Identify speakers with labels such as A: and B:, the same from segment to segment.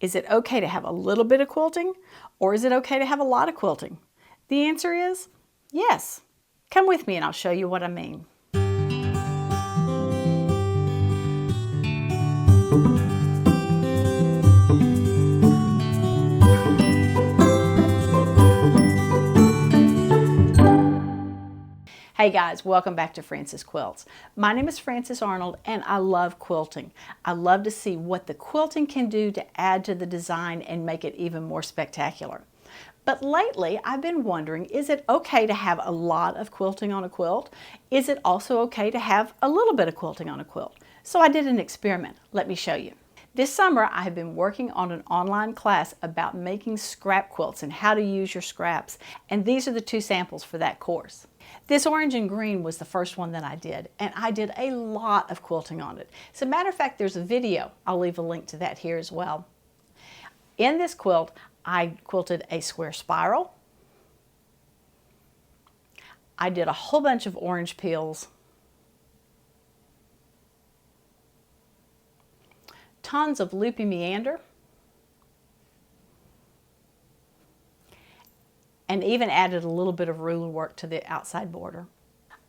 A: Is it okay to have a little bit of quilting, or is it okay to have a lot of quilting? The answer is yes. Come with me and I'll show you what I mean. Hey guys, welcome back to Frances Quilts. My name is Frances Arnold and I love quilting. I love to see what the quilting can do to add to the design and make it even more spectacular. But lately I've been wondering, is it okay to have a lot of quilting on a quilt? Is it also okay to have a little bit of quilting on a quilt? So I did an experiment. Let me show you. This summer I have been working on an online class about making scrap quilts and how to use your scraps, and these are the two samples for that course. This orange and green was the first one that I did, and I did a lot of quilting on it. As a matter of fact, there's a video. I'll leave a link to that here as well. In this quilt, I quilted a square spiral. I did a whole bunch of orange peels. Tons of loopy meander. And even added a little bit of ruler work to the outside border.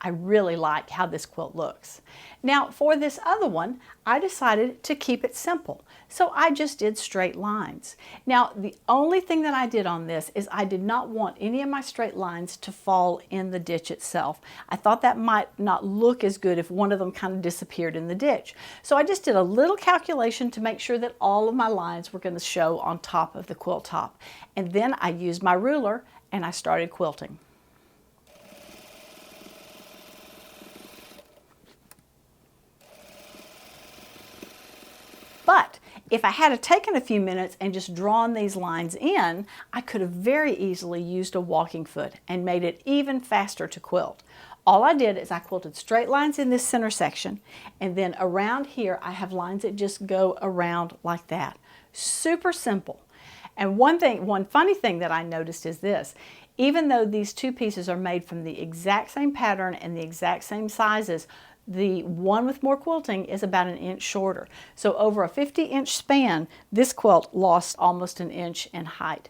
A: I really like how this quilt looks. Now for this other one, I decided to keep it simple. So I just did straight lines. Now the only thing that I did on this is I did not want any of my straight lines to fall in the ditch itself. I thought that might not look as good if one of them kind of disappeared in the ditch. So I just did a little calculation to make sure that all of my lines were going to show on top of the quilt top. And then I used my ruler and I started quilting. But if I had taken a few minutes and just drawn these lines in, I could have very easily used a walking foot and made it even faster to quilt. All I did is I quilted straight lines in this center section, and then around here I have lines that just go around like that. Super simple. And one funny thing that I noticed is this. Even though these two pieces are made from the exact same pattern and the exact same sizes, the one with more quilting is about an inch shorter. So over a 50-inch span, this quilt lost almost an inch in height.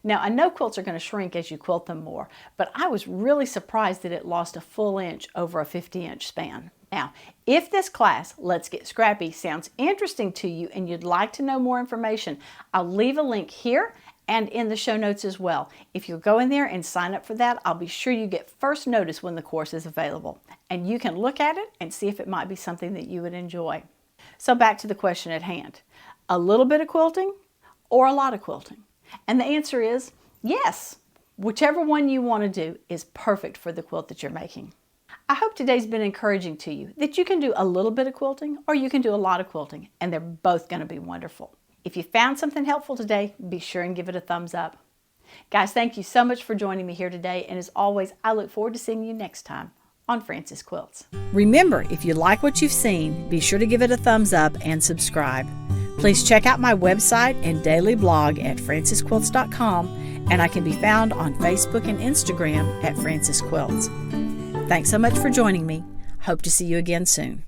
A: Now I know quilts are going to shrink as you quilt them more, but I was really surprised that it lost a full inch over a 50-inch span. Now, if this class, Let's Get Scrappy, sounds interesting to you and you'd like to know more information, I'll leave a link here and in the show notes as well. If you'll go in there and sign up for that, I'll be sure you get first notice when the course is available. And you can look at it and see if it might be something that you would enjoy. So back to the question at hand. A little bit of quilting or a lot of quilting? And the answer is yes. Whichever one you want to do is perfect for the quilt that you're making. I hope today's been encouraging to you that you can do a little bit of quilting or you can do a lot of quilting, and they're both going to be wonderful. If you found something helpful today, be sure and give it a thumbs up. Guys, thank you so much for joining me here today, and as always, I look forward to seeing you next time on Frances Quilts. Remember, if you like what you've seen, be sure to give it a thumbs up and subscribe. Please check out my website and daily blog at francesquilts.com, and I can be found on Facebook and Instagram at Frances Quilts. Thanks so much for joining me. Hope to see you again soon.